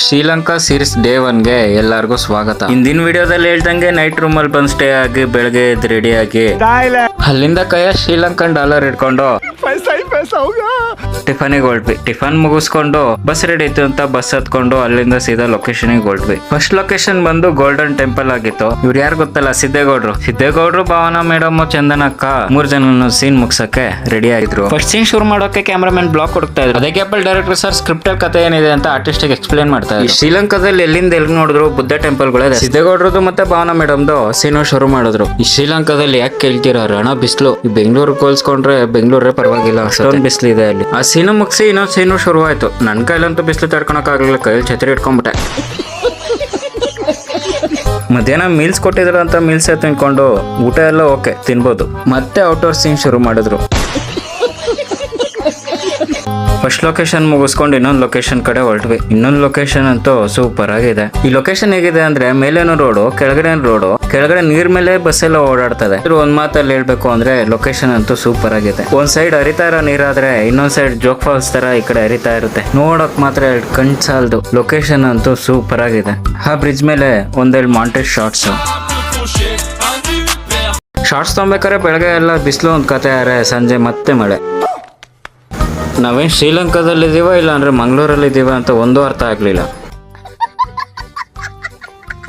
Sri Lanka series day 1ಗೆ ಎಲ್ಲರಿಗೂ ಸ್ವಾಗತ. ಹಿಂದಿನ ವಿಡಿಯೋದಲ್ಲಿ ಹೇಳ್ದಂಗೆ ನೈಟ್ ರೂಮ್ ಅಲ್ಲಿ ಬಂದ್ ಸ್ಟೇ ಆಗಿ ಬೆಳಗ್ಗೆ ಎದ್ದು ರೆಡಿ ಆಗಿ ಅಲ್ಲಿಂದ ಕೈಯ ಶ್ರೀಲಂಕನ್ ಡಾಲರ್ ಇಟ್ಕೊಂಡು ಟಿಫನಿಗೆ ಹೊರಟ್ವಿ. ಟಿಫನ್ ಮುಗಿಸ್ಕೊಂಡು ಬಸ್ ರೆಡಿ ಇತ್ತು ಅಂತ ಬಸ್ ಹತ್ಕೊಂಡು ಅಲ್ಲಿಂದ ಸೀದಾ ಲೊಕೇಶನ್ ಹೊರಟ್ವಿ. ಫಸ್ಟ್ ಲೊಕೇಶನ್ ಬಂದು ಗೋಲ್ಡನ್ ಟೆಂಪಲ್ ಆಗಿತ್ತು. ಇವ್ರು ಯಾರು ಗೊತ್ತಲ್ಲ, ಸಿದ್ದೇಗೌಡ್ರು ಭಾವನಾ ಮೇಡಮ್, ಚಂದನಕ್ಕ 3 ಜನ ಸೀನ್ ಮುಗ್ಸಕ್ಕೆ ರೆಡಿ ಆಗಿದ್ರು. ಫಸ್ಟ್ ಸೀನ್ ಶುರು ಮಾಡೋಕೆ ಕ್ಯಾಮ್ರಾಮನ್ ಬ್ಲಾಕ್ ಕೊಡ್ತಾ ಇದ್ರು. ಅದಕ್ಕೆ ಡೈರೆಕ್ಟರ್ ಸರ್ ಸ್ಕ್ರಿಪ್ಟ್ ಅಲ್ಲಿ ಕಥೆ ಏನಿದೆ ಅಂತ ಆರ್ಟಿಸ್ಟ್ ಎಕ್ಸ್ಪ್ಲೇನ್ ಮಾಡ್ತಾ ಇದ್ರು. ಶ್ರೀಲಂಕಾದಲ್ಲಿ ಎಲ್ಲಿಂದ ಎಲ್ಲಿ ನೋಡಿದ್ರು ಬುದ್ಧ ಟೆಂಪಲ್ ಗಳೇ. ಸಿದ್ದೇಗೌಡ್ರದ್ದು ಮತ್ತೆ ಭಾವನಾ ಮೇಡಮ್ದು ಸೀನು ಶುರು ಮಾಡಿದ್ರು. ಈ ಶ್ರೀಲಂಕಾದಲ್ಲಿ ಯಾಕೆ ಕೇಳ್ತೀರಾ, ರಣ ಬಿಸ್ಲು. ಈ ಬೆಂಗಳೂರು ಹೋಲ್ಸ್ಕೊಂಡ್ರೆ ಬೆಂಗಳೂರೇ ಪರವಾಗಿಲ್ಲ, ಅಷ್ಟೊಂದು ಬಿಸ್ಲು ಇದೆ ಅಲ್ಲಿ. ಆ ಸೀನು ಮುಗಿಸಿ ಇನ್ನೊಂದು ಸೀನು ಶುರು ಆಯ್ತು. ನನ್ ಕೈಲಂತೂ ಬಿಸ್ಲು ತಡ್ಕೊಳಕ್ ಆಗ್ಲಿಲ್ಲ, ಕೈಯಲ್ಲಿ ಛತ್ರಿ ಇಟ್ಕೊಂಡ್ಬಿಟ್ಟೆ. ಮಧ್ಯಾಹ್ನ ಮೀಲ್ಸ್ ಕೊಟ್ಟಿದ್ರು ಅಂತ ಮೀಲ್ಸ್ ತಿನ್ಕೊಂಡು ಊಟ ಎಲ್ಲ ಓಕೆ ತಿನ್ಬೋದು. ಮತ್ತೆ ಔಟ್ಡೋರ್ ಸೀನ್ ಶುರು ಮಾಡಿದ್ರು. ಫಸ್ಟ್ ಲೊಕೇಶನ್ ಮುಗಿಸ್ಕೊಂಡು ಇನ್ನೊಂದು ಲೊಕೇಶನ್ ಕಡೆ ಹೊರಟ್ವಿ. ಇನ್ನೊಂದು ಲೊಕೇಶನ್ ಅಂತೂ ಸೂಪರ್ ಆಗಿದೆ. ಈ ಲೊಕೇಶನ್ ಹೇಗಿದೆ ಅಂದ್ರೆ ಮೇಲೇನು ರೋಡು, ಕೆಳಗಡೆ ನೀರ್ ಮೇಲೆ ಬಸ್ ಎಲ್ಲ ಓಡಾಡ್ತದೆ. ಒಂದ್ ಮಾತಲ್ಲಿ ಹೇಳ್ಬೇಕು ಅಂದ್ರೆ ಲೊಕೇಶನ್ ಅಂತೂ ಸೂಪರ್ ಆಗಿದೆ. ಒಂದ್ ಸೈಡ್ ಹರಿತಾ ಇರೋ ನೀರಾದ್ರೆ ಇನ್ನೊಂದ್ ಸೈಡ್ ಜೋಗ್ ಫಾಲ್ಸ್ ತರ ಈ ಕಡೆ ಹರಿತಾ ಇರುತ್ತೆ. ನೋಡಕ್ ಮಾತ್ರ ಕಣ್ ಸಾಲ್ದು. ಲೊಕೇಶನ್ ಅಂತೂ ಸೂಪರ್ ಆಗಿದೆ. ಆ ಬ್ರಿಡ್ಜ್ ಮೇಲೆ ಒಂದೆರಡು ಮಾಂಟೇಜ್ ಶಾರ್ಟ್ಸ್ ತೊಗೊಬೇಕಾದ್ರೆ ಬೆಳಗ್ಗೆ ಎಲ್ಲ ಬಿಸಿಲು ಒಂದ್ ಕತೆ, ಸಂಜೆ ಮತ್ತೆ ಮಳೆ. ನಾವೇನು ಶ್ರೀಲಂಕಾದಲ್ಲಿದ್ದೀವ ಇಲ್ಲ ಅಂದರೆ ಮಂಗಳೂರಲ್ಲಿದ್ದೀವ ಅಂತ ಒಂದೂ ಅರ್ಥ ಆಗಲಿಲ್ಲ.